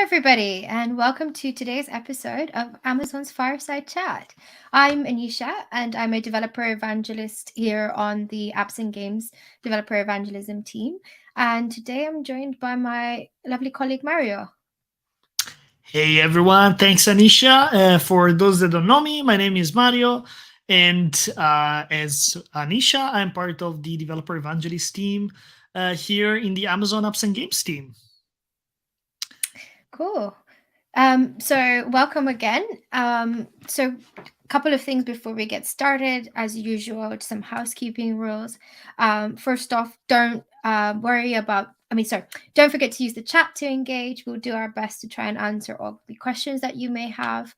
everybody, and welcome to today's episode of Amazon's Fireside Chat. I'm Anisha, and I'm a developer evangelist here on the Apps and Games developer evangelism team. And today I'm joined by my lovely colleague Mario. Hey everyone, thanks Anisha. For those that don't know me, my name is Mario, and as Anisha, I'm part of the developer evangelist team here in the Amazon Apps and Games team. Cool. So welcome again. So a couple of things before we get started. As usual, some housekeeping rules. First off, don't worry about. Don't forget to use the chat to engage. We'll do our best to try and answer all the questions that you may have.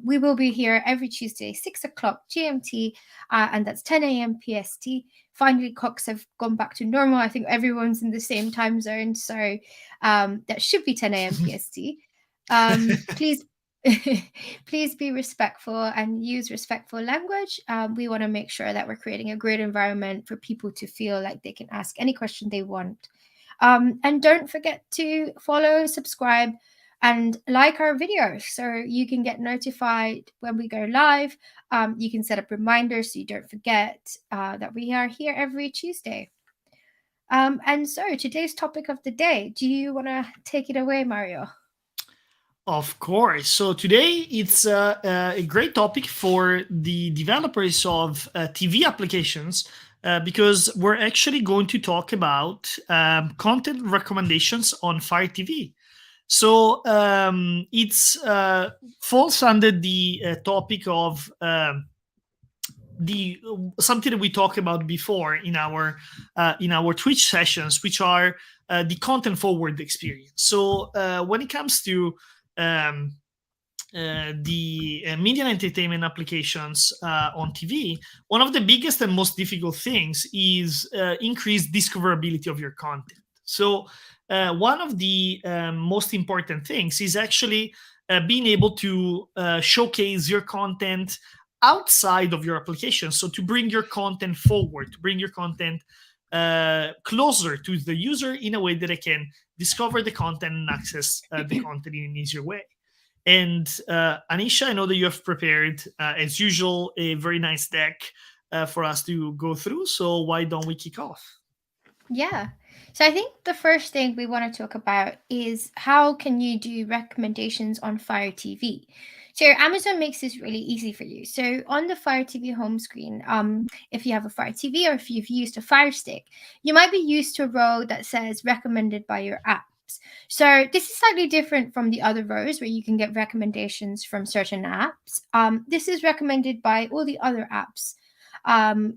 We will be here every Tuesday, 6 o'clock GMT, and that's 10 a.m. PST. Finally, clocks have gone back to normal. I think everyone's in the same time zone, so that should be 10 a.m. PST. Please please be respectful and use respectful language. We want to make sure that we're creating a great environment for people to feel like they can ask any question they want. And don't forget to follow, subscribe, and like our videos so you can get notified when we go live. You can set up reminders so you don't forget that we are here every Tuesday. And so today's topic of the day, do you want to take it away, Mario? Of course. So today it's a great topic for the developers of TV applications because we're actually going to talk about content recommendations on Fire TV. So it's falls under the topic of the something that we talked about before in our Twitch sessions, which are the content forward experience. So when it comes to the media and entertainment applications on TV, one of the biggest and most difficult things is increased discoverability of your content. So one of the most important things is actually being able to showcase your content outside of your application. So to bring your content forward, to bring your content closer to the user in a way that I can discover the content and access the content in an easier way. And Anisha, I know that you have prepared, as usual, a very nice deck for us to go through. So why don't we kick off? Yeah. So I think the first thing we want to talk about is how can you do recommendations on Fire TV? So Amazon makes this really easy for you. So on the Fire TV home screen, if you have a Fire TV or if you've used a Fire Stick, you might be used to a row that says recommended by your apps. So this is slightly different from the other rows where you can get recommendations from certain apps. This is recommended by all the other apps.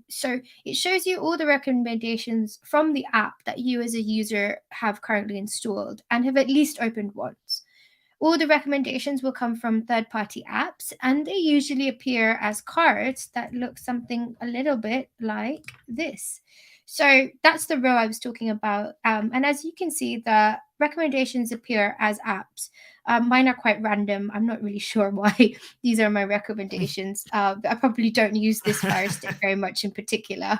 So it shows you all the recommendations from the app that you as a user have currently installed and have at least opened once. All the recommendations will come from third-party apps, and they usually appear as cards that look something a little bit like this. So that's the row I was talking about. And as you can see, the recommendations appear as apps. Mine are quite random. I'm not really sure why these are my recommendations. I probably don't use this Fire Stick very much in particular.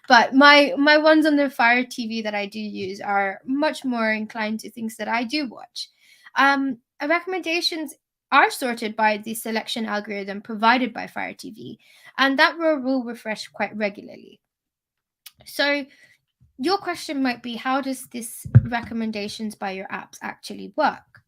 But my ones on the Fire TV that I do use are much more inclined to things that I do watch. Recommendations are sorted by the selection algorithm provided by Fire TV, and that row will refresh quite regularly. So your question might be, how does this recommendations by your apps actually work?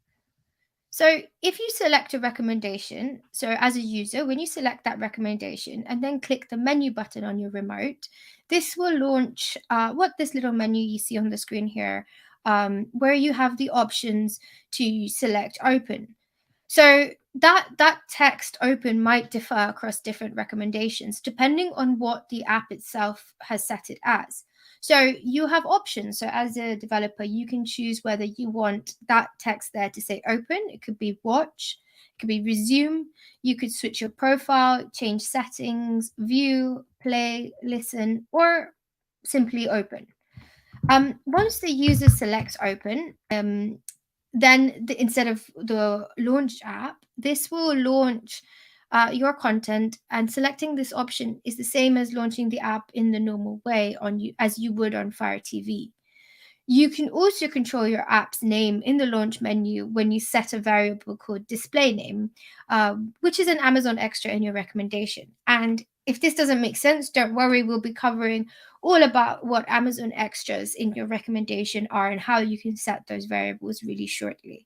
So if you select a recommendation, so as a user, when you select that recommendation and then click the menu button on your remote, this will launch what this little menu you see on the screen here, where you have the options to select open. So that text open might differ across different recommendations depending on what the app itself has set it as. So you have options. So as a developer, you can choose whether you want that text there to say open. It could be watch, it could be resume. You could switch your profile, change settings, view, play, listen, or simply open. Once the user selects open, then instead of the launch app, this will launch your content, and selecting this option is the same as launching the app in the normal way on you as you would on Fire TV. You can also control your app's name in the launch menu when you set a variable called display name, which is an Amazon extra in your recommendation. And if this doesn't make sense, don't worry, we'll be covering all about what Amazon extras in your recommendation are and how you can set those variables really shortly.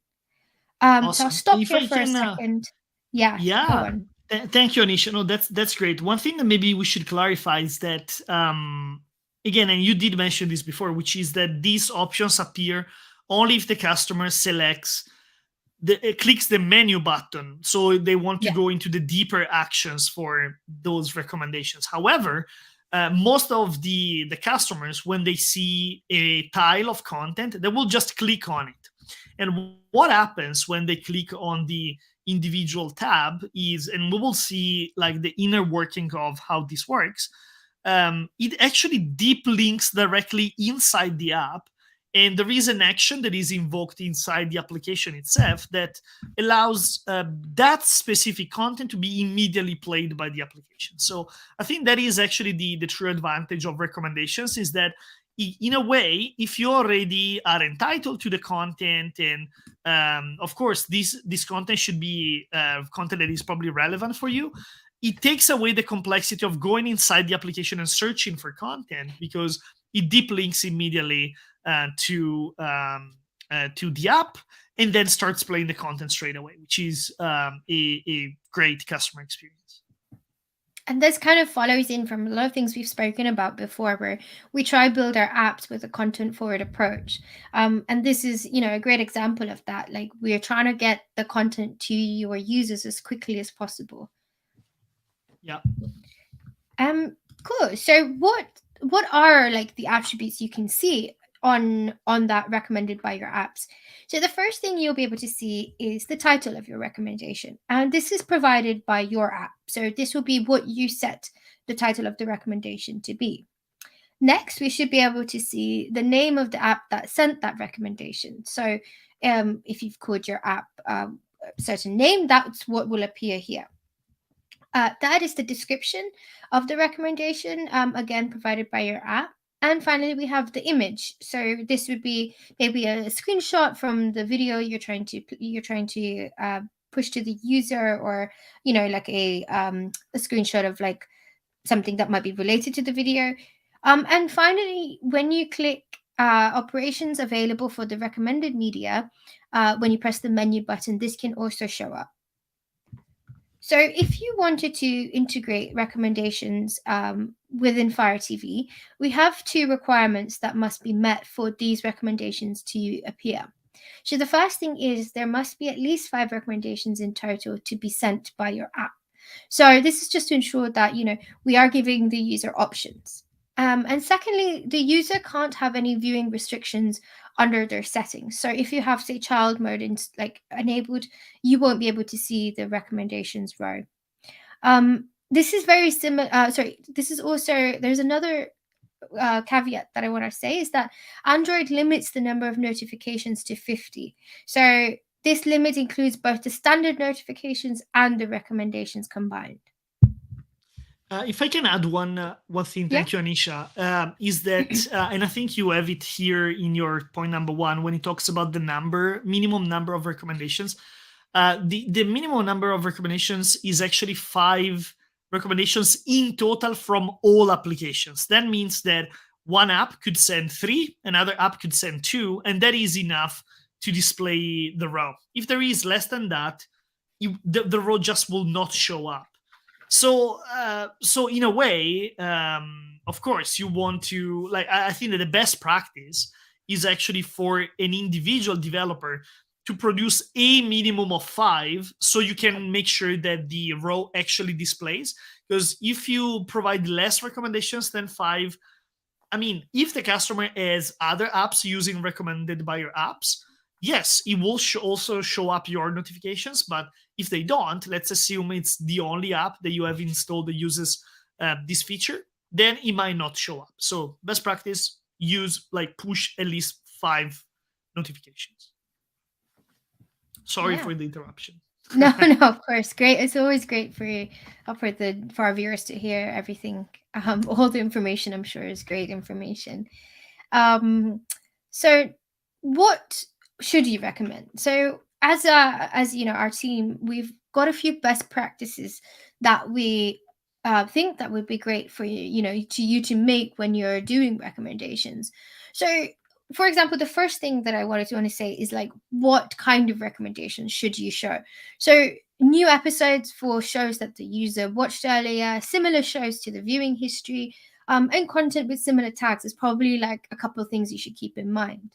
So I'll Awesome. stop If here I for a can, second. Yeah, go yeah. on. Thank you, Anisha. No, that's great. One thing that maybe we should clarify is that again, and you did mention this before, which is that these options appear only if the customer selects clicks the menu button, so they want to Yeah. go into the deeper actions for those recommendations. However, most of the customers, when they see a tile of content, they will just click on it. And what happens when they click on the individual tab is, and we will see like the inner working of how this works, it actually deep links directly inside the app, and there is an action that is invoked inside the application itself that allows that specific content to be immediately played by the application. So I think that is actually the true advantage of recommendations, is that in a way, if you already are entitled to the content, and of course this content should be content that is probably relevant for you, it takes away the complexity of going inside the application and searching for content, because it deep links immediately to the app, and then starts playing the content straight away, which is a great customer experience. And this kind of follows in from a lot of things we've spoken about before, where we try build our apps with a content forward approach. And this is, a great example of that. Like, we're trying to get the content to your users as quickly as possible. Yeah. Cool. So what are like the attributes you can see on that recommended by your apps? So the first thing you'll be able to see is the title of your recommendation, and this is provided by your app. So this will be what you set the title of the recommendation to be. Next, we should be able to see the name of the app that sent that recommendation. So if you've called your app a certain name, that's what will appear here. That is the description of the recommendation, again provided by your app. And finally, we have the image. So this would be maybe a screenshot from the video you're trying to push to the user, or like a screenshot of like something that might be related to the video. And finally, when you click operations available for the recommended media, when you press the menu button, this can also show up. So if you wanted to integrate recommendations within Fire TV, we have two requirements that must be met for these recommendations to appear. So the first thing is there must be at least 5 recommendations in total to be sent by your app. So this is just to ensure that we are giving the user options. And secondly, the user can't have any viewing restrictions under their settings. So if you have, say, child mode enabled, you won't be able to see the recommendations row. This is very similar. This is also, there's another caveat that I want to say, is that Android limits the number of notifications to 50. So this limit includes both the standard notifications and the recommendations combined. If I can add one thing, thank you, Anisha, is that, and I think you have it here in your point number 1, when it talks about the minimum number of recommendations. The minimum number of recommendations is actually 5 recommendations in total from all applications. That means that one app could send 3, another app could send 2, and that is enough to display the row. If there is less than that, the row just will not show up. So in a way, of course, you want to, like, I think that the best practice is actually for an individual developer to produce a minimum of 5, so you can make sure that the row actually displays. Because if you provide less recommendations than 5, I mean, if the customer has other apps using recommended by your apps, yes, it will also show up your notifications. But if they don't, let's assume it's the only app that you have installed that uses this feature, then it might not show up. So best practice, push at least 5 notifications. Sorry for the interruption. No, of course. Great. It's always great for our viewers to hear everything. All the information, I'm sure, is great information. So, what should you recommend? So, as you know, our team, we've got a few best practices that we think that would be great for you, you to make when you're doing recommendations. So, for example, the first thing that I wanted to want to say is like, what kind of recommendations should you show? So, new episodes for shows that the user watched earlier, similar shows to the viewing history, and content with similar tags is probably like a couple of things you should keep in mind.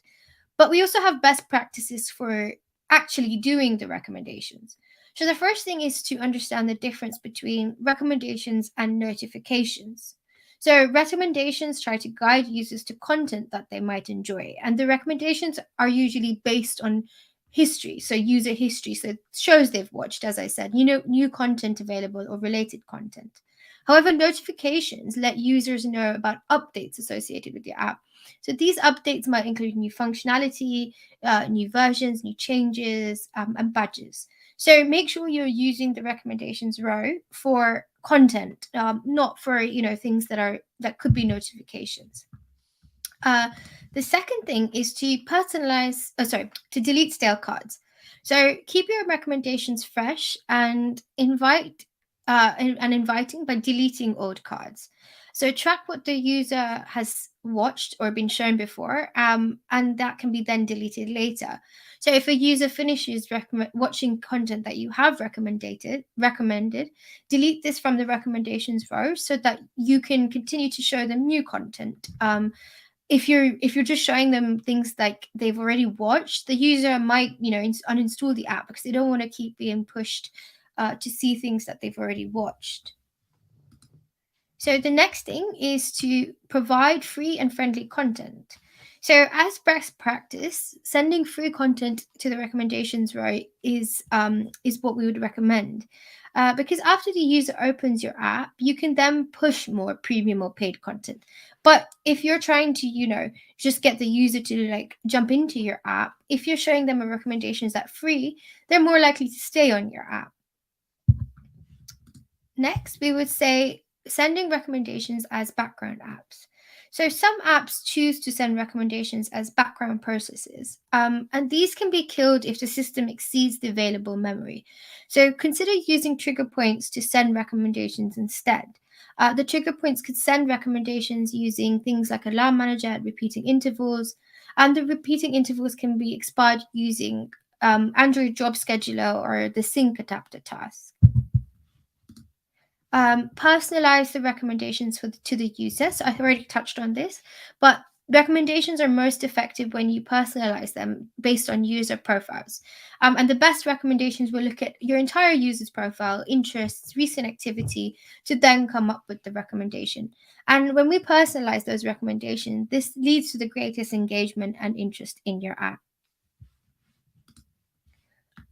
But we also have best practices for actually doing the recommendations. So the first thing is to understand the difference between recommendations and notifications. So recommendations try to guide users to content that they might enjoy, and the recommendations are usually based on history, so user history, so shows they've watched, as I said, new content available or related content. However, notifications let users know about updates associated with your app. So these updates might include new functionality, new versions, new changes, and badges. So make sure you're using the recommendations row for content, not for things that could be notifications. Uh, the second thing is to personalize, to delete stale cards. So keep your recommendations fresh and inviting by deleting old cards. So track what the user has watched or been shown before, and that can be then deleted later. So if a user finishes watching content that you have recommended, delete this from the recommendations row so that you can continue to show them new content. If you're just showing them things like they've already watched, the user might uninstall the app because they don't want to keep being pushed to see things that they've already watched. So the next thing is to provide free and friendly content. So as best practice, sending free content to the recommendations row is what we would recommend. Because after the user opens your app, you can then push more premium or paid content. But if you're trying to, just get the user to like jump into your app, if you're showing them a recommendations that free, they're more likely to stay on your app. Next, we would say sending recommendations as background apps. So some apps choose to send recommendations as background processes, and these can be killed if the system exceeds the available memory. So consider using trigger points to send recommendations instead. The trigger points could send recommendations using things like Alarm Manager at repeating intervals, and the repeating intervals can be expired using Android Job Scheduler or the Sync adapter task. Personalize the recommendations to the user. So I've already touched on this, but recommendations are most effective when you personalize them based on user profiles. And the best recommendations will look at your entire user's profile, interests, recent activity to then come up with the recommendation. And when we personalize those recommendations, this leads to the greatest engagement and interest in your app.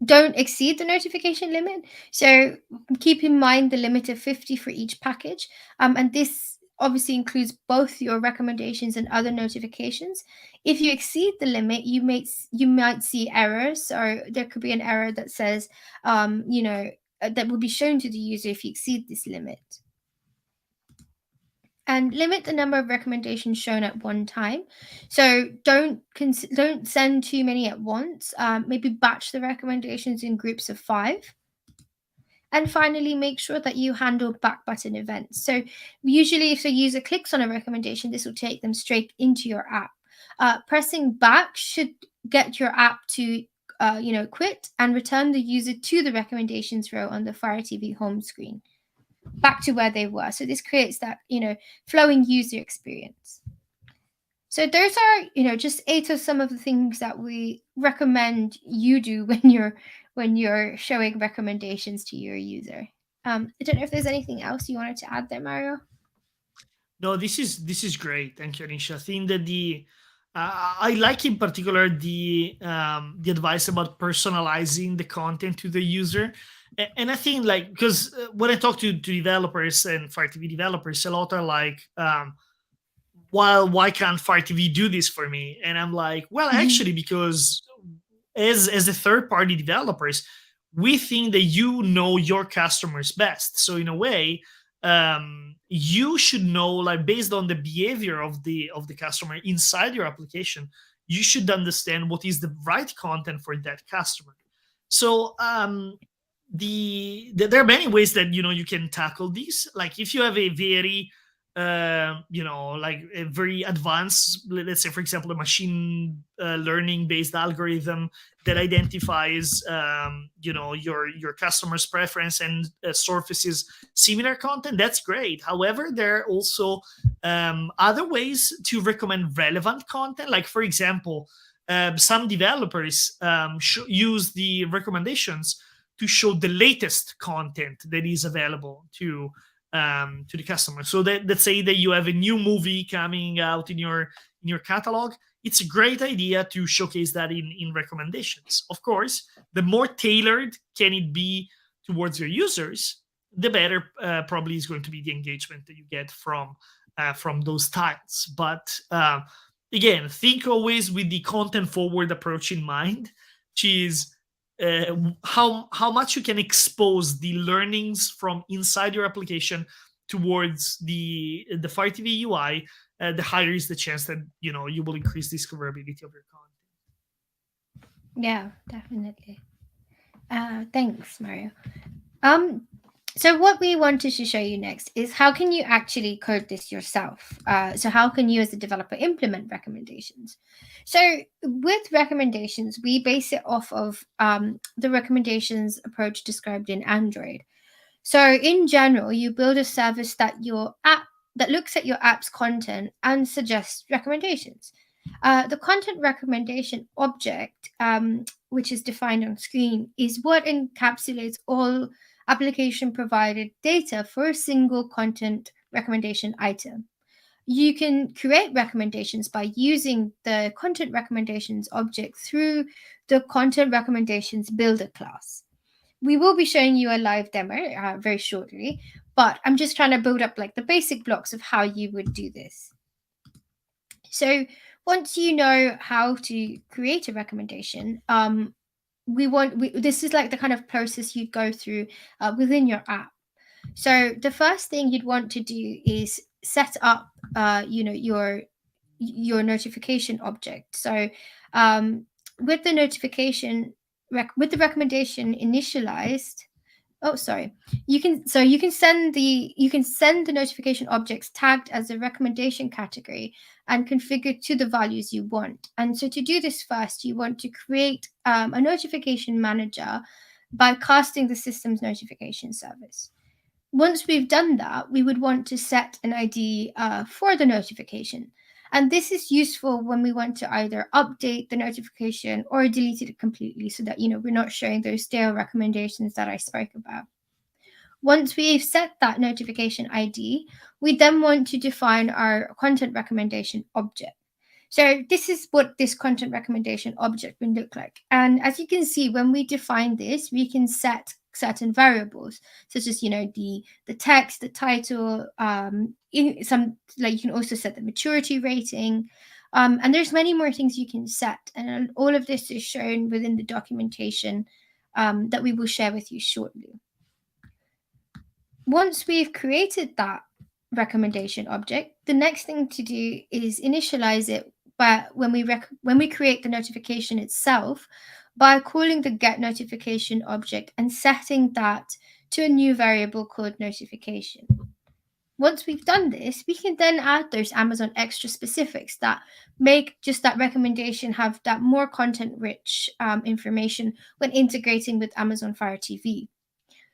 Don't exceed the notification limit. So keep in mind the limit of 50 for each package. And this obviously includes both your recommendations and other notifications. If you exceed the limit, you might see errors, or there could be an error that says, that will be shown to the user if you exceed this limit. And limit the number of recommendations shown at one time. So don't send too many at once. Maybe batch the recommendations in groups of 5. And finally, make sure that you handle back button events. So usually if a user clicks on a recommendation, this will take them straight into your app. Pressing back should get your app to quit and return the user to the recommendations row on the Fire TV home screen, back to where they were. So this creates that, flowing user experience. So those are, just 8 of some of the things that we recommend you do when you're showing recommendations to your user. I don't know if there's anything else you wanted to add there, Mario. No, this is great. Thank you, Anisha. I think that I like in particular the advice about personalizing the content to the user. And I think like, because when I talk to developers and Fire TV developers, a lot are like, why can't Fire TV do this for me? And I'm like, well, actually, because as a third party developers, we think that you know your customers best. So in a way, you should know, like, based on the behavior of the customer inside your application, you should understand what is the right content for that customer. So there are many ways that you can tackle these. Like if you have a very like a very advanced, let's say for example a machine learning based algorithm that identifies your customer's preference and surfaces similar content, that's great. However, there are also other ways to recommend relevant content. Like for example, some developers use the recommendations to show the latest content that is available to the customer. So let's say that you have a new movie coming out in your catalog. It's a great idea to showcase that in recommendations. Of course, the more tailored can it be towards your users, the better probably is going to be the engagement that you get from those titles. But again, think always with the content forward approach in mind, which is how much you can expose the learnings from inside your application towards the Fire TV UI. The higher is the chance that you will increase discoverability of your content. Yeah, definitely. Thanks, Mario. So what we wanted to show you next is how can you actually code this yourself? So how can you as a developer implement recommendations? So with recommendations, we base it off of the recommendations approach described in Android. So in general, you build a service that looks at your app's content and suggests recommendations. The content recommendation object, which is defined on screen, is what encapsulates all application provided data for a single content recommendation item. You can create recommendations by using the content recommendations object through the content recommendations builder class. We will be showing you a live demo very shortly, but I'm just trying to build up like the basic blocks of how you would do this. So once you know how to create a recommendation, this is like the kind of process you'd go through within your app. So the first thing you'd want to do is set up, your notification object. So with the notification, with the recommendation initialized, oh sorry, you can send the notification objects tagged as a recommendation category and configured to the values you want. And so to do this first, you want to create a notification manager by casting the system's notification service. Once we've done that, we would want to set an ID for the notification. And this is useful when we want to either update the notification or delete it completely so that, we're not showing those stale recommendations that I spoke about. Once we've set that notification ID, we then want to define our content recommendation object. So this is what this content recommendation object would look like. And as you can see, when we define this, we can set certain variables, such as the text, the title, you can also set the maturity rating, and there's many more things you can set. And all of this is shown within the documentation that we will share with you shortly. Once we've created that recommendation object, the next thing to do is initialize it when we create the notification itself by calling the get notification object and setting that to a new variable called notification. Once we've done this, we can then add those Amazon extra specifics that make just that recommendation have that more content-rich information when integrating with Amazon Fire TV.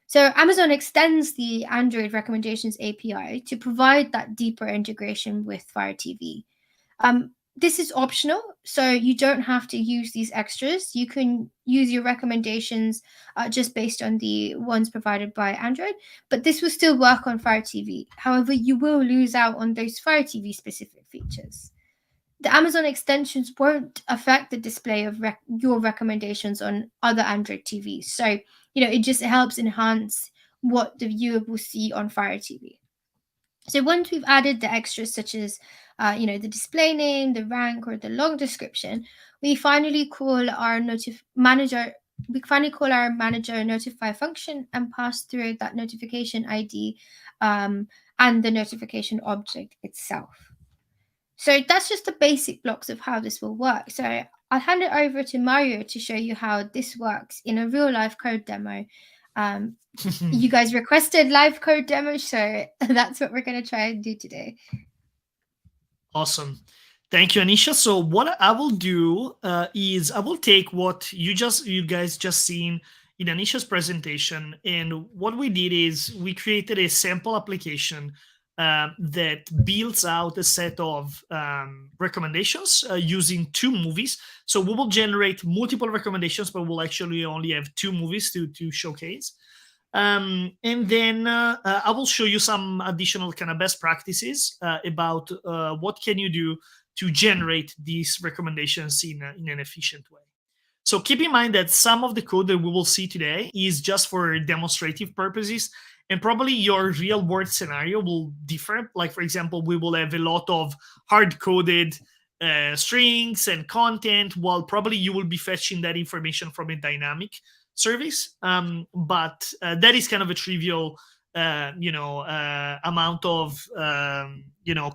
So Amazon extends the Android recommendations API to provide that deeper integration with Fire TV. This is optional, so you don't have to use these extras. You can use your recommendations just based on the ones provided by Android, but this will still work on Fire TV. However, you will lose out on those Fire TV specific features. The Amazon extensions won't affect the display of your recommendations on other Android TVs. So, it just helps enhance what the viewer will see on Fire TV. So once we've added the extras such as, the display name, the rank, or the long description, we finally call our manager notify function and pass through that notification ID and the notification object itself. So that's just the basic blocks of how this will work. So I'll hand it over to Mario to show you how this works in a real life code demo. You guys requested live code demo, so that's what we're going to try and do today. Awesome. Thank you, Anisha. So what I will do is I will take what you guys just seen in Anisha's presentation, and what we did is we created a sample application that builds out a set of recommendations using 2 movies. So we will generate multiple recommendations, but we'll actually only have 2 movies to showcase. And then I will show you some additional kind of best practices about what can you do to generate these recommendations in an efficient way. So keep in mind that some of the code that we will see today is just for demonstrative purposes, and probably your real world scenario will differ. Like, for example, we will have a lot of hard-coded strings and content, while probably you will be fetching that information from a dynamic service. But that is kind of a trivial amount of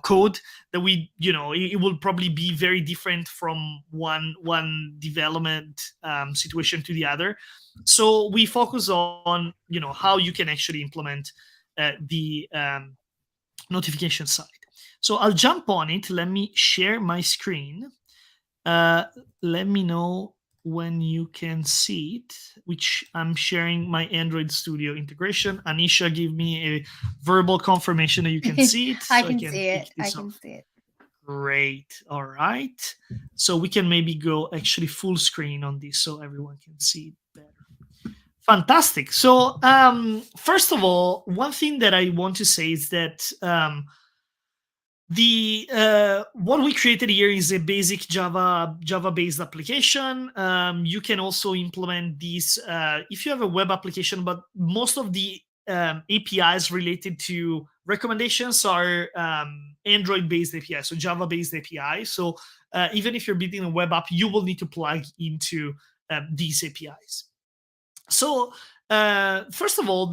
code that it will probably be very different from one development situation to the other. So we focus on how you can actually implement the notification side. So I'll jump on it. Let me share my screen. Let me know when you can see it, which I'm sharing my Android Studio integration. Anisha, give me a verbal confirmation that you can see it. I can see it. Great. All right. So we can maybe go actually full screen on this so everyone can see it better. Fantastic. So first of all, one thing that I want to say is that what we created here is a basic Java based application. You can also implement these if you have a web application, but most of the APIs related to recommendations are Android based APIs, so Java based APIs. So even if you're building a web app, you will need to plug into these APIs. So first of all,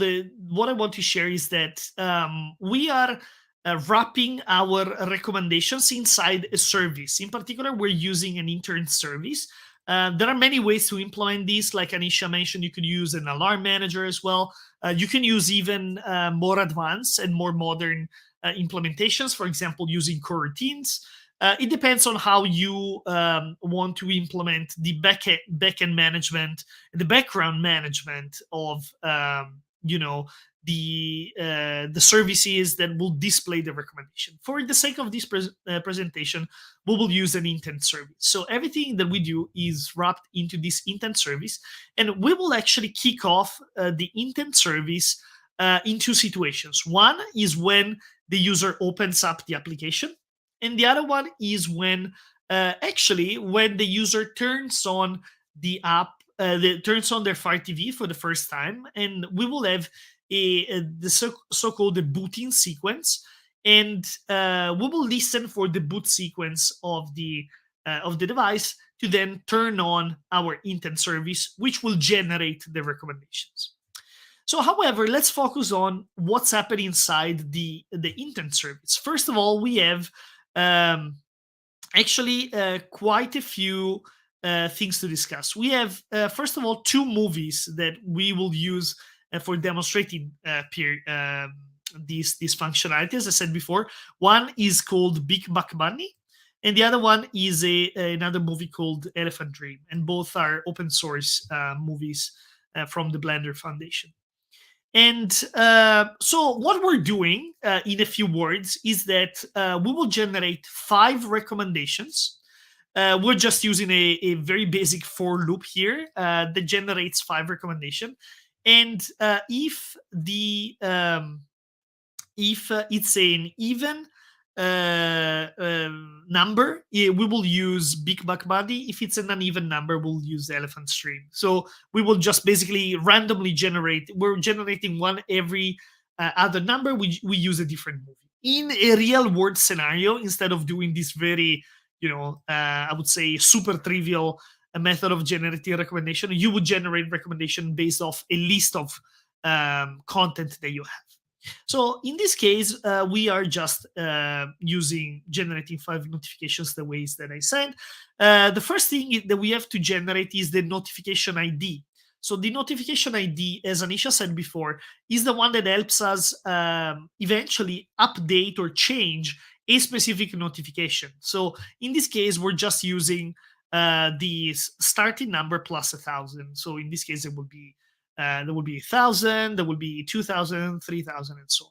what I want to share is that we are wrapping our recommendations inside a service. In particular, we're using an intern service. There are many ways to implement this. Like Anisha mentioned, you could use an alarm manager as well. You can use even more advanced and more modern implementations, for example, using coroutines. It depends on how you want to implement the backend management, the background management of the services that will display the recommendation. For the sake of this presentation, we will use an intent service. So everything that we do is wrapped into this intent service, and we will actually kick off the intent service in 2 situations. One is when the user opens up the application, and the other one is when when the user turns on the app, turns on their Fire TV for the first time, and we will have the so-called booting sequence, and we will listen for the boot sequence of the device to then turn on our intent service, which will generate the recommendations. So, however, let's focus on what's happening inside the intent service. First of all, we have quite a few things to discuss. We have, first of all, 2 movies that we will use for demonstrating this functionality. As I said before, one is called Big Buck Bunny, and the other one is another movie called Elephant Dream, and both are open source movies from the Blender Foundation. And so what we're doing, in a few words, is that we will generate 5 recommendations. We're just using a very basic for loop here that generates 5 recommendations. And if it's an even number, we will use Big Buck Bunny. If it's an uneven number, we'll use Elephant Stream. So we will just basically randomly generate. We're generating one every other number. We use a different movie. In a real world scenario, instead of doing this very, I would say super trivial method of generating a recommendation, you would generate recommendation based off a list of content that you have. So in this case, we are just using generating 5 notifications the ways that I said. The first thing that we have to generate is the notification ID. So the notification ID, as Anisha said before, is the one that helps us eventually update or change a specific notification. So in this case, we're just using the starting number plus 1,000. So in this case, it would be there will be 1,000, there will be 2,000, 3,000, and so on.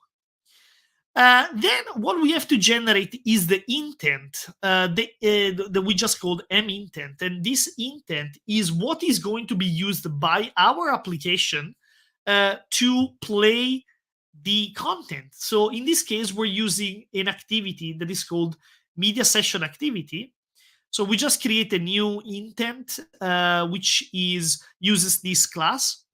Then what we have to generate is the intent that we just called M intent. And this intent is what is going to be used by our application to play the content. So in this case, we're using an activity that is called media session activity. So we just create a new intent, which uses this class.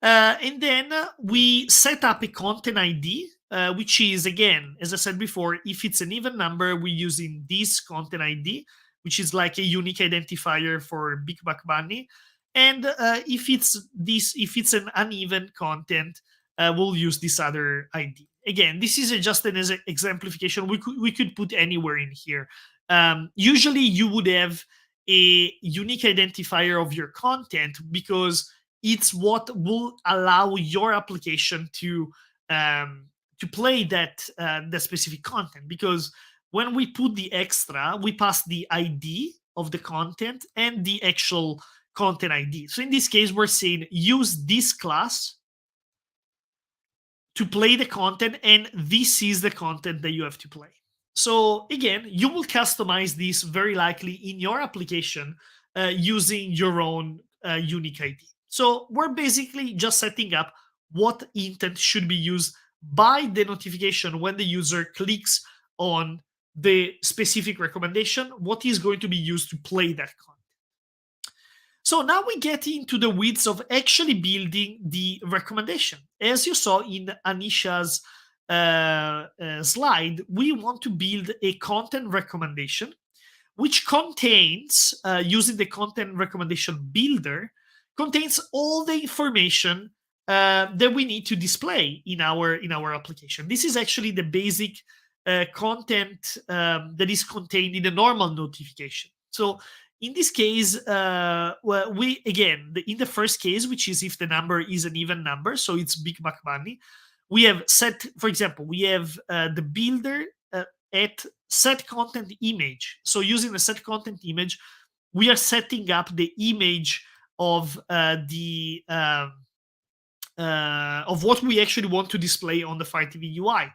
And then we set up a content ID, which is, again, as I said before, if it's an even number, we're using this content ID, which is like a unique identifier for Big Buck Bunny. And if it's an uneven content, we'll use this other ID. Again, this is just an exemplification. We could put anywhere in here. Usually, you would have a unique identifier of your content because it's what will allow your application to play that the specific content. Because when we put the extra, we pass the ID of the content and the actual content ID. So in this case, we're saying use this class to play the content, and this is the content that you have to play. So again, you will customize this very likely in your application using your own unique ID. So we're basically just setting up what intent should be used by the notification when the user clicks on the specific recommendation, what is going to be used to play that content. So now we get into the weeds of actually building the recommendation. As you saw in Anisha's slide, we want to build a content recommendation which contains, using the content recommendation builder, contains all the information that we need to display in our application. This is actually the basic content that is contained in a normal notification. So in this case, we again in the first case, which is if the number is an even number, so it's Big Mac Money, we have set, for example, we have the builder at set content image. So using the set content image, we are setting up the image of of what we actually want to display on the Fire TV UI.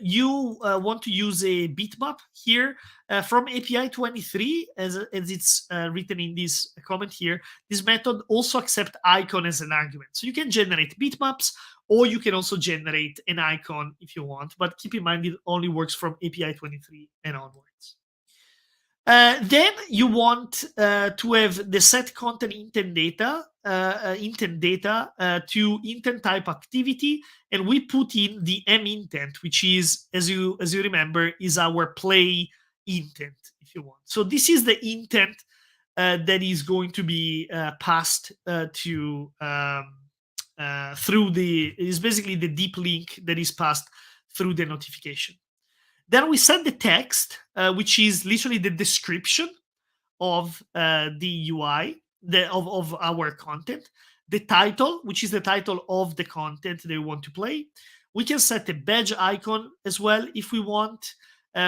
You want to use a bitmap here from API 23, as it's written in this comment here. This method also accepts icon as an argument. So you can generate bitmaps, or you can also generate an icon if you want. But keep in mind, it only works from API 23 and onwards. Then you want to have the set content intent data to intent type activity, and we put in the M intent, which is, as you remember, is our play intent, if you want. So this is the intent that is going to be passed to through is basically the deep link that is passed through the notification. Then we set the text, which is literally the description of the UI, of our content. The title, which is the title of the content they want to play. We can set a badge icon as well if we want.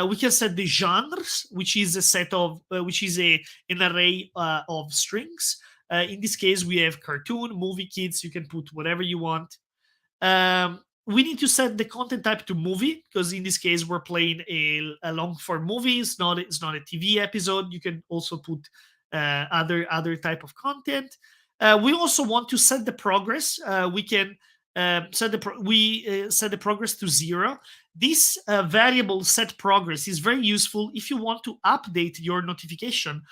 We can set the genres, which is a set of, which is an array of strings. In this case, we have cartoon, movie, kids. You can put whatever you want. We need to set the content type to movie, because in this case we're playing a long form movie. It's not a TV episode. You can also put other type of content. We also want to set the progress. We can set the progress to 0. This variable set progress is very useful if you want to update your notification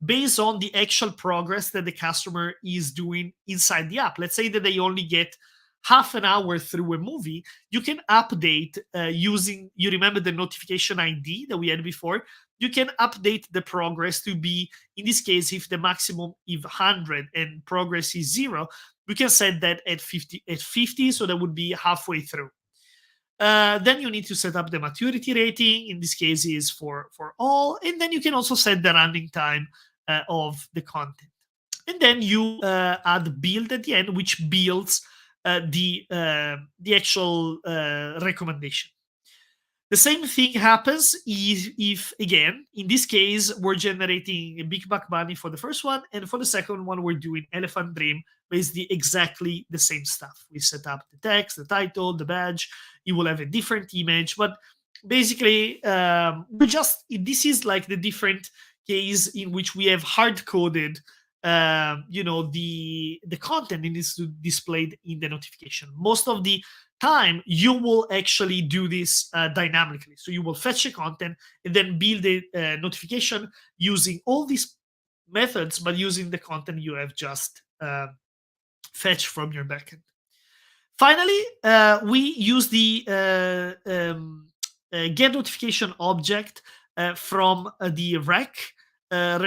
based on the actual progress that the customer is doing inside the app. Let's say that they only get half an hour through a movie. You can update using, you remember the notification ID that we had before? You can update the progress to be, in this case, if the maximum is 100 and progress is 0, we can set that at 50, so that would be halfway through. Then you need to set up the maturity rating. In this case, is for all, and then you can also set the running time of the content. And then you add build at the end, which builds the actual recommendation. The same thing happens if, again, in this case, we're generating a Big Buck Bunny for the first one, and for the second one, we're doing Elephant Dream, basically exactly the same stuff. We set up the text, the title, the badge. You will have a different image, but basically, this is like the different case in which we have hard coded the content it is displayed in the notification. Most of the time you will actually do this dynamically, so you will fetch the content and then build a notification using all these methods, but using the content you have just fetched from your backend. Finally, we use the get notification object from the rec,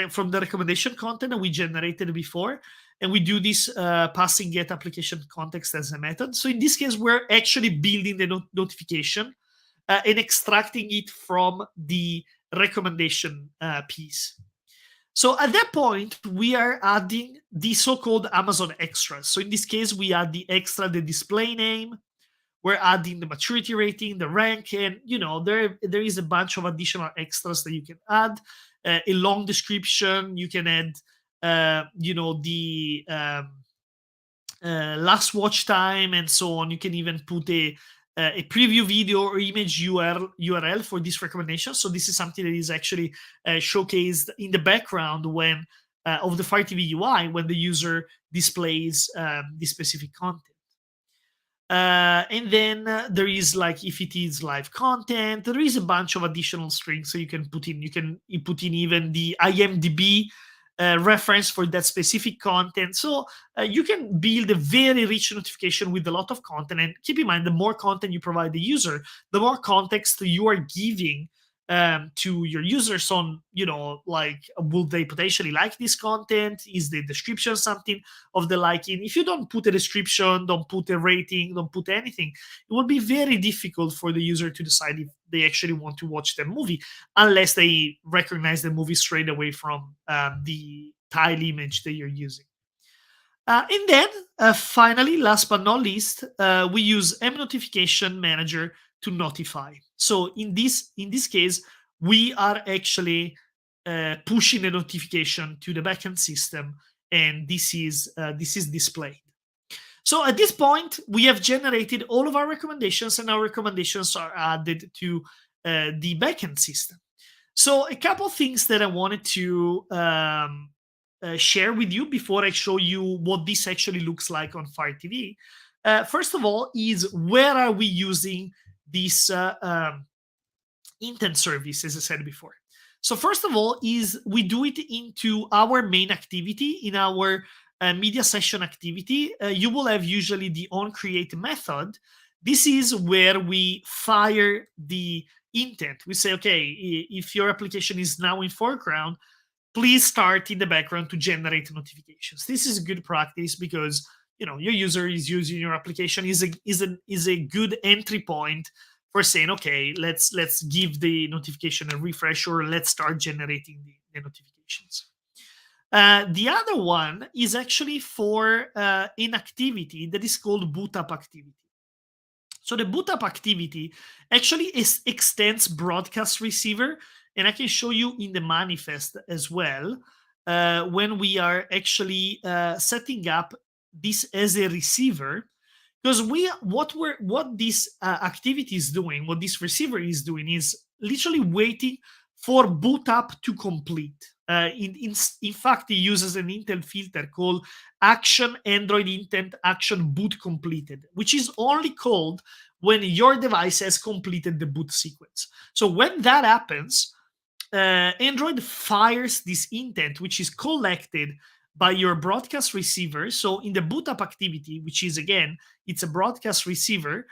from the recommendation content that we generated before. And we do this passing get application context as a method. So in this case, we're actually building the notification and extracting it from the recommendation piece. So at that point, we are adding the so-called Amazon extras. So in this case, we add the extra, the display name. We're adding the maturity rating, the rank, and there is a bunch of additional extras that you can add. A long description. You can add, the last watch time and so on. You can even put a preview video or image URL for this recommendation. So this is something that is actually showcased in the background when of the Fire TV UI when the user displays the specific content. And then there is, like, if it is live content, there is a bunch of additional strings so you can put in. You can put in even the IMDb reference for that specific content. So you can build a very rich notification with a lot of content. And keep in mind, the more content you provide the user, the more context you are giving to your users on, like, will they potentially like this content? Is the description something of the liking? If you don't put a description, don't put a rating, don't put anything, it will be very difficult for the user to decide if they actually want to watch the movie, unless they recognize the movie straight away from the tile image that you're using. And then finally, last but not least, we use M Notification Manager to notify. So in this case, we are actually pushing a notification to the backend system, and this is displayed. So at this point, we have generated all of our recommendations, and our recommendations are added to the backend system. So a couple things that I wanted to share with you before I show you what this actually looks like on Fire TV. First of all, is where are we using this intent service, as I said before. So first of all, is we do it into our main activity, in our media session activity. You will have usually the onCreate method. This is where we fire the intent. We say, okay, if your application is now in foreground, please start in the background to generate notifications. This is good practice because your user is using your application, is a good entry point for saying, okay, let's give the notification a refresh, or let's start generating the notifications. The other one is actually for an activity that is called boot up activity. So the boot up activity actually extends broadcast receiver, and I can show you in the manifest as well when we are actually setting up this as a receiver. Because what this activity is doing, what this receiver is doing, is literally waiting for boot up to complete. In fact, it uses an intent filter called Action Android Intent Action Boot Completed, which is only called when your device has completed the boot sequence. So when that happens, Android fires this intent, which is collected by your broadcast receiver. So in the boot up activity, which is, again, it's a broadcast receiver,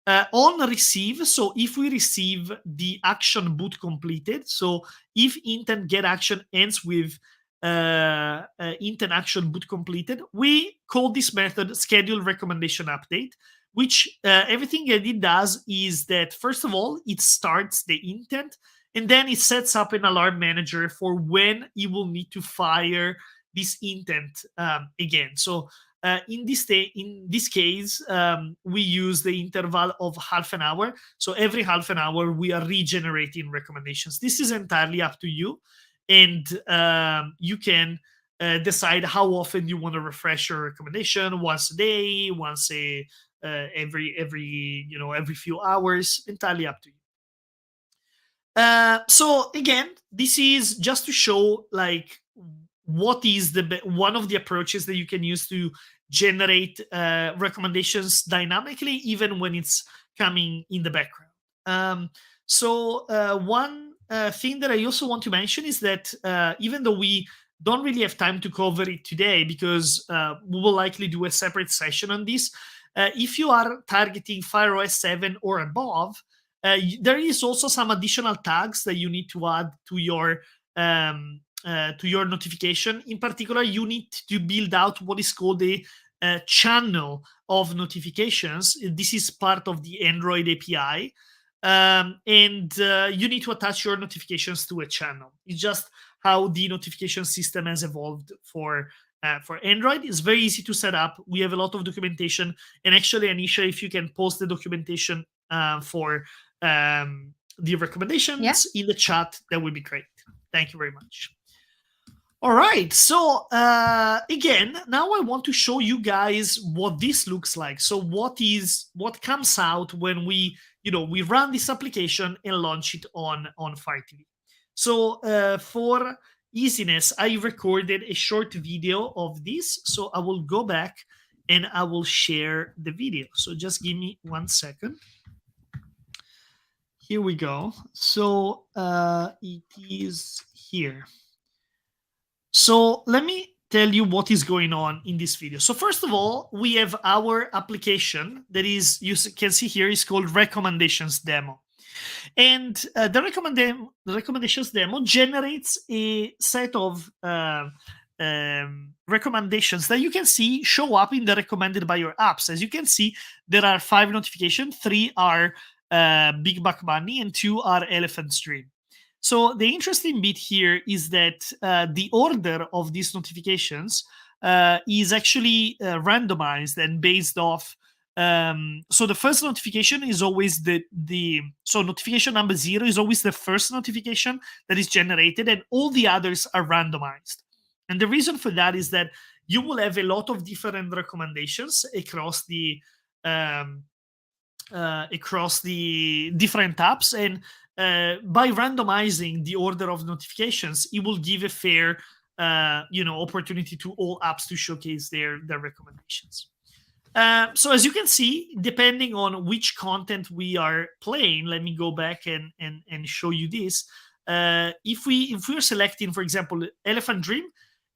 on receive, so if we receive the action boot completed, so if intent get action ends with intent action boot completed, we call this method schedule recommendation update, which everything that it does is that, first of all, it starts the intent, and then it sets up an alarm manager for when it will need to fire this intent again. So in this case, we use the interval of half an hour. So every half an hour, we are regenerating recommendations. This is entirely up to you, and you can decide how often you want to refresh your recommendation. Once a day, once a every few hours. Entirely up to you. So again, this is just to show like what is one of the approaches that you can use to generate recommendations dynamically, even when it's coming in the background. One thing that I also want to mention is that even though we don't really have time to cover it today, because we will likely do a separate session on this, if you are targeting FireOS 7 or above, there is also some additional tags that you need to add to your notification. In particular, you need to build out what is called a channel of notifications. This is part of the Android API. And you need to attach your notifications to a channel. It's just how the notification system has evolved for Android. It's very easy to set up. We have a lot of documentation. And actually, Anisha, if you can post the documentation for the recommendations in the chat, that would be great. Thank you very much. All right, so again, now I want to show you guys what this looks like. So what comes out when we run this application and launch it on Fire TV. So for easiness, I recorded a short video of this. So I will go back and I will share the video. So just give me 1 second. Here we go. So it is here. So let me tell you what is going on in this video. So first of all, we have our application that is, you can see here, is called Recommendations Demo. And the Recommendations Demo generates a set of recommendations that you can see show up in the recommended by your apps. As you can see, there are 5 notifications, 3 are Big Buck Bunny, and 2 are Elephant's Dream. So the interesting bit here is that the order of these notifications is actually randomized and based off. So the first notification is always so notification number 0 is always the first notification that is generated, and all the others are randomized. And the reason for that is that you will have a lot of different recommendations across the different apps, and by randomizing the order of notifications, it will give a fair opportunity to all apps to showcase their recommendations. So as you can see, depending on which content we are playing, let me go back and show you this. If we're selecting, for example, Elephant Dream,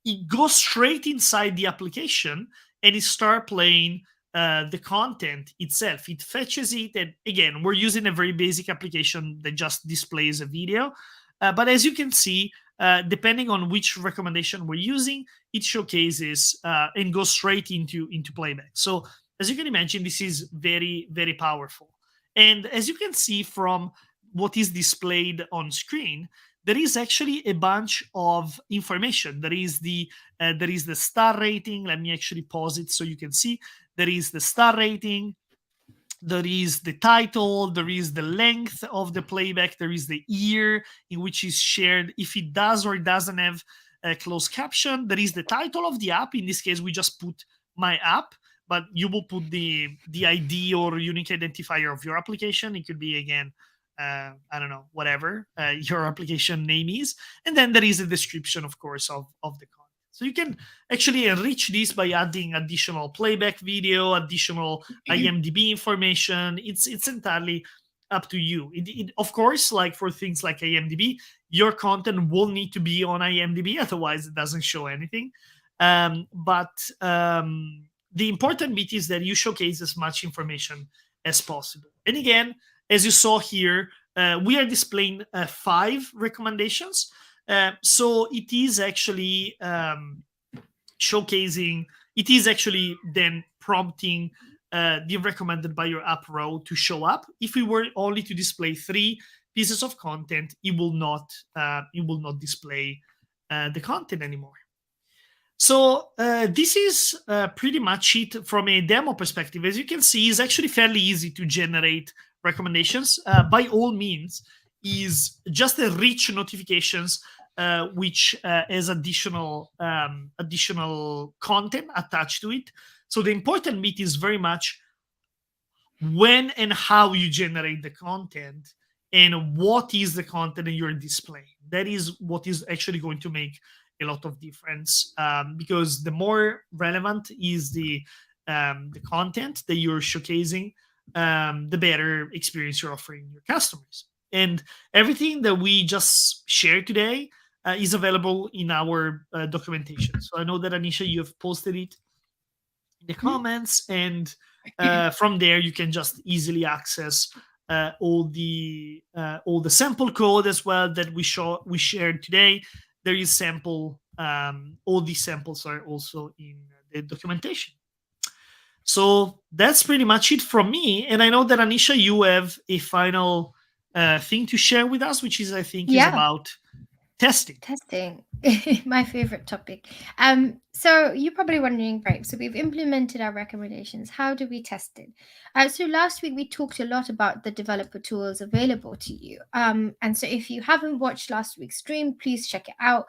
it goes straight inside the application and it starts playing the content itself. It fetches it, and again, we're using a very basic application that just displays a video. But as you can see, depending on which recommendation we're using, it showcases and goes straight into playback. So as you can imagine, this is very, very powerful. And as you can see from what is displayed on screen, there is actually a bunch of information. There is the star rating. Let me actually pause it so you can see. There is the star rating, there is the title, there is the length of the playback, there is the year in which is shared, if it does or it doesn't have a closed caption, there is the title of the app. In this case, we just put my app, but you will put the ID or unique identifier of your application. It could be, again, I don't know, whatever your application name is. And then there is a description, of course, of the content. So you can actually enrich this by adding additional playback video, additional IMDb information. It's entirely up to you. Of course, like for things like IMDb, your content will need to be on IMDb, otherwise it doesn't show anything. But the important bit is that you showcase as much information as possible. And again, as you saw here, we are displaying 5 recommendations. So it is actually showcasing, it is actually then prompting the recommended by your app row to show up. If we were only to display 3 pieces of content, it will not display the content anymore. So this is pretty much it from a demo perspective. As you can see, it's actually fairly easy to generate recommendations. By all means, is just a rich notifications which has additional content attached to it. So the important bit is very much when and how you generate the content and what is the content that you're displaying. That is what is actually going to make a lot of difference, because the more relevant is the content that you're showcasing, the better experience you're offering your customers. And everything that we just shared today is available in our documentation. So I know that Anisha, you have posted it in the comments, and from there you can just easily access all the sample code as well that we shared today. There is sample. All these samples are also in the documentation. So that's pretty much it from me. And I know that Anisha, you have a final thing to share with us, which is, I think, is about testing. My favorite topic. So you're probably wondering, right, so we've implemented our recommendations. How do we test it? So last week we talked a lot about the developer tools available to you. And so if you haven't watched last week's stream, please check it out.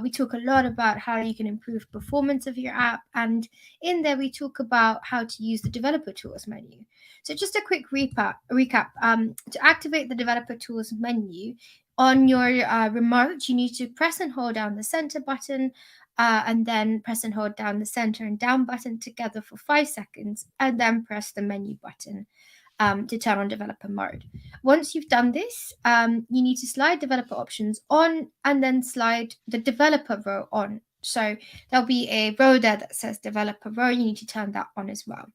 We talk a lot about how you can improve performance of your app, and in there we talk about how to use the developer tools menu. So just a quick recap. To activate the developer tools menu, on your remote, you need to press and hold down the center button, and then press and hold down the center and down button together for 5 seconds, and then press the menu button to turn on developer mode. Once you've done this, you need to slide developer options on and then slide the developer row on. So there'll be a row there that says developer row. You need to turn that on as well.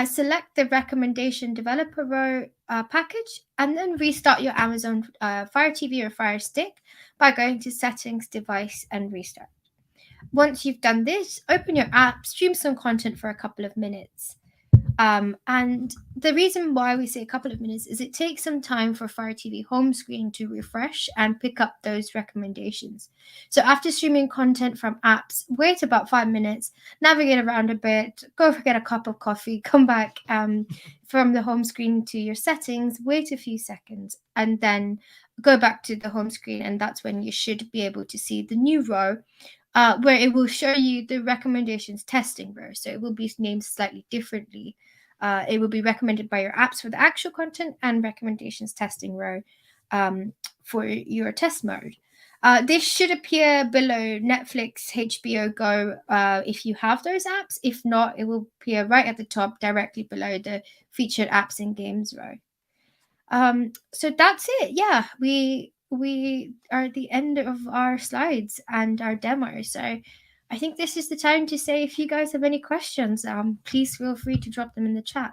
Select the recommendation developer row package, and then restart your Amazon Fire TV or Fire Stick by going to settings, device, and restart. Once you've done this, open your app, stream some content for a couple of minutes. And the reason why we say a couple of minutes is it takes some time for Fire TV home screen to refresh and pick up those recommendations. So after streaming content from apps, wait about 5 minutes, navigate around a bit, go get a cup of coffee, come back from the home screen to your settings, wait a few seconds, and then go back to the home screen. And that's when you should be able to see the new row where it will show you the recommendations testing row. So it will be named slightly differently. It will be recommended by your apps for the actual content and recommendations testing row for your test mode. This should appear below Netflix, HBO Go if you have those apps. If not, it will appear right at the top directly below the featured apps and games row. So that's it. Yeah, we are at the end of our slides and our demo. So I think this is the time to say, if you guys have any questions, please feel free to drop them in the chat.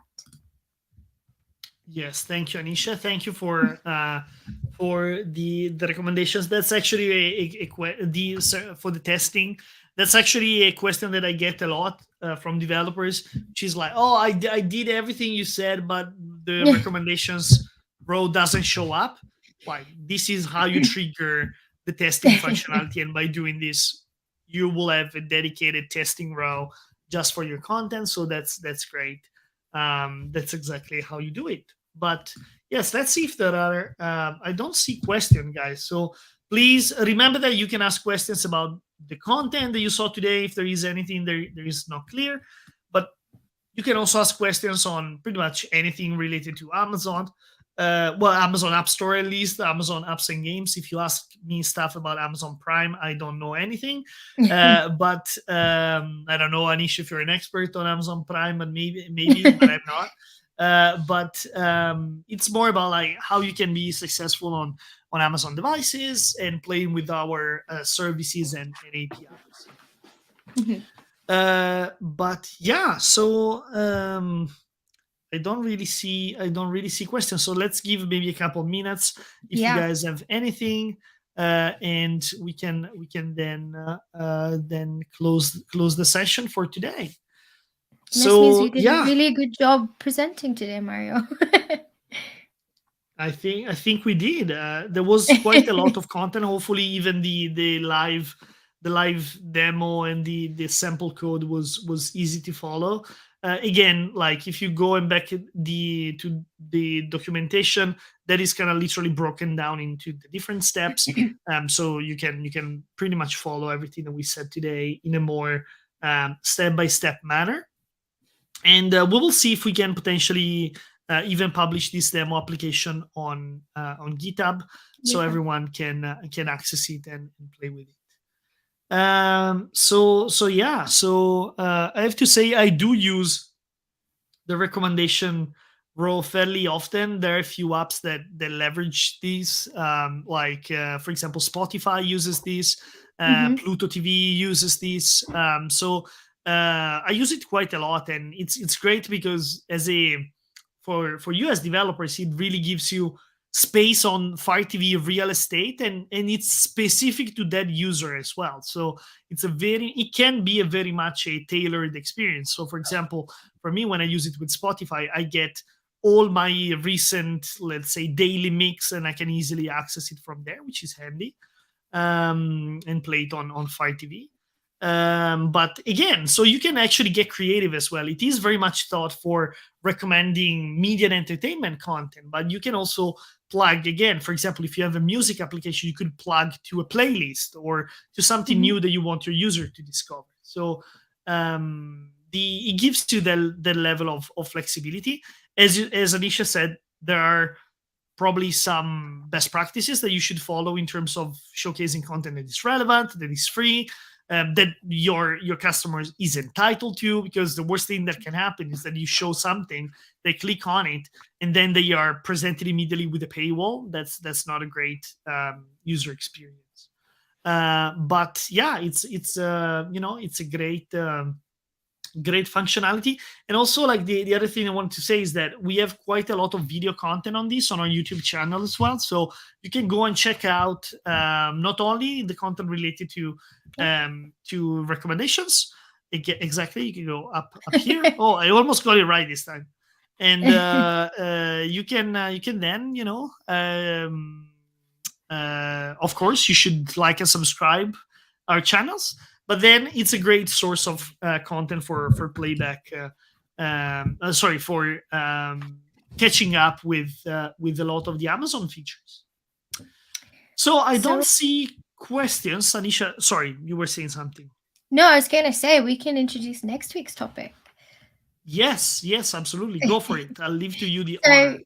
Yes, thank you, Anisha. Thank you for the recommendations. That's actually for the testing. That's actually a question that I get a lot from developers. She's like, "Oh, I did everything you said, but the recommendations row doesn't show up." Like, this is how you trigger the testing functionality, and by doing this, you will have a dedicated testing row just for your content. So that's great. That's exactly how you do it. But yes, let's see if there are. I don't see questions, guys. So please remember that you can ask questions about the content that you saw today. If there is anything there is not clear, but you can also ask questions on pretty much anything related to Amazon. Amazon App Store, at least Amazon Apps and Games. If you ask me stuff about Amazon Prime, I don't know anything. But I don't know, Anish, if you're an expert on Amazon Prime, but maybe, but I'm not. But it's more about like how you can be successful on Amazon devices and playing with our services and APIs. But yeah, so I don't really see questions. So let's give maybe a couple minutes if you guys have anything, and we can then close the session for today. This means we So did a yeah, really good job presenting today, Mario. I think we did. There was quite a lot of content. Hopefully, even the live demo and the sample code was easy to follow. Again, like if you go and back to the documentation, that is kind of literally broken down into the different steps. So you can pretty much follow everything that we said today in a more step by step manner. And we will see if we can potentially even publish this demo application on GitHub, so Yeah. everyone can access it and play with it. So yeah, so I have to say I do use the recommendation row fairly often. There are a few apps that leverage these, like for example, Spotify uses this, Hmm. Pluto TV uses this. So I use it quite a lot, and it's great because for you as developers, it really gives you space on Fire TV real estate, and it's specific to that user as well. So it can be a very much a tailored experience. So for example, for me, when I use it with Spotify, I get all my recent, let's say, daily mix, and I can easily access it from there, which is handy, and play it on Fire TV. But again, so you can actually get creative as well. It is very much thought for recommending media and entertainment content, but you can also plug, again, for example, if you have a music application, you could plug to a playlist or to something Hmm. new that you want your user to discover. So it gives you the level of flexibility. As Anisha said, there are probably some best practices that you should follow in terms of showcasing content that is relevant, that is free, that your customers is entitled to. Because the worst thing that can happen is that you show something, they click on it, and then they are presented immediately with a paywall. That's not a great user experience. But yeah, it's it's a great functionality. And also, like, the other thing I wanted to say is that we have quite a lot of video content on this on our YouTube channel as well, so you can go and check out not only the content related to recommendations. Exactly, you can go up here. Oh, I almost got it right this time. And you can then, of course, you should like and subscribe our channels. But then it's a great source of content for playback. Sorry, for catching up with a lot of the Amazon features. So I don't So, see questions. Anisha, sorry, you were saying something. no, I was going to say we can introduce next week's topic. Yes, absolutely. Go for it. I'll leave to you the So, honor.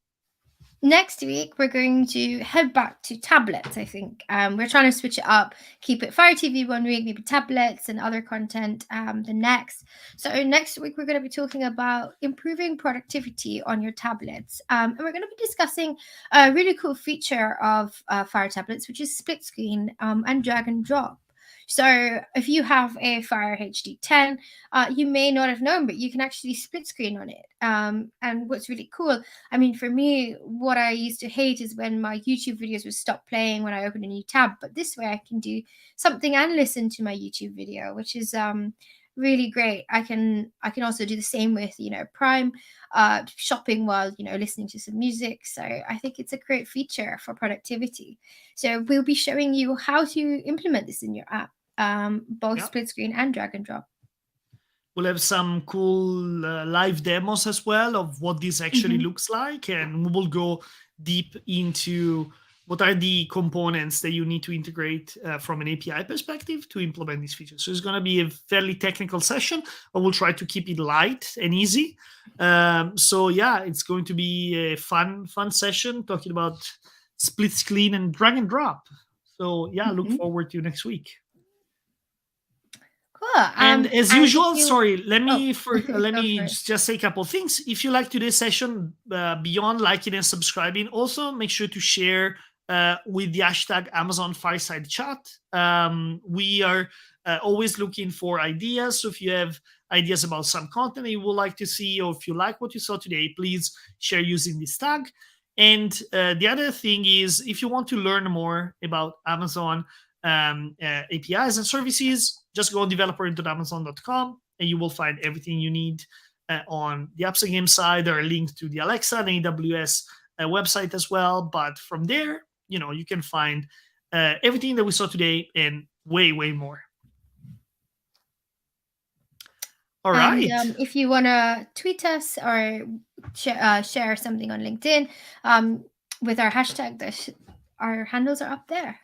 next week we're going to head back to tablets. I think we're trying to switch it up, keep it Fire TV one week, maybe tablets and other content the next. So next week we're going to be talking about improving productivity on your tablets, and we're going to be discussing a really cool feature of Fire tablets, which is split screen and drag and drop. So if you have a Fire HD10, you may not have known, but you can actually split screen on it. And what's really cool, I mean, for me, what I used to hate is when my YouTube videos would stop playing when I open a new tab. But this way, I can do something and listen to my YouTube video, which is really great. I can also do the same with Prime, shopping while listening to some music. So I think it's a great feature for productivity. So we'll be showing you how to implement this in your app, both Yeah. split screen and drag and drop. We'll have some cool live demos as well of what this actually Mhm. looks like, and we will go deep into what are the components that you need to integrate from an API perspective to implement these features. So it's going to be a fairly technical session, but we'll try to keep it light and easy. So yeah, it's going to be a fun session talking about split screen and drag and drop. So yeah, look Mhm. forward to next week. Cool. And as And if usual, you sorry, let oh, me let go me for it. just say a couple of things. If you like today's session, beyond liking and subscribing, also make sure to share with the hashtag Amazon Fireside Chat. We are always looking for ideas. So if you have ideas about some content that you would like to see, or if you like what you saw today, please share using this tag. And the other thing is, if you want to learn more about Amazon APIs and services, just go on developer.amazon.com and you will find everything you need on the Apps and Games side. There are links to the Alexa and AWS website as well. But from there, you can find everything that we saw today and way, way more. All right. If you want to tweet us or share something on LinkedIn with our hashtag, our handles are up there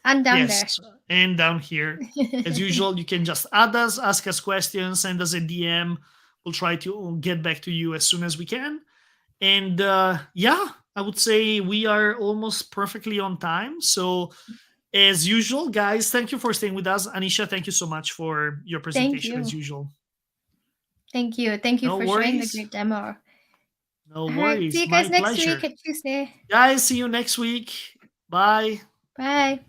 and down there. Yes, and down here. As usual, you can just add us, ask us questions, send us a DM. We'll try to get back to you as soon as we can. And yeah, I would say we are almost perfectly on time. So as usual, guys, thank you for staying with us. Anisha, thank you so much for your presentation as usual. Thank you. Thank you for sharing the great demo. No worries. See you guys next week at Tuesday. Guys, see you next week. Bye. Bye.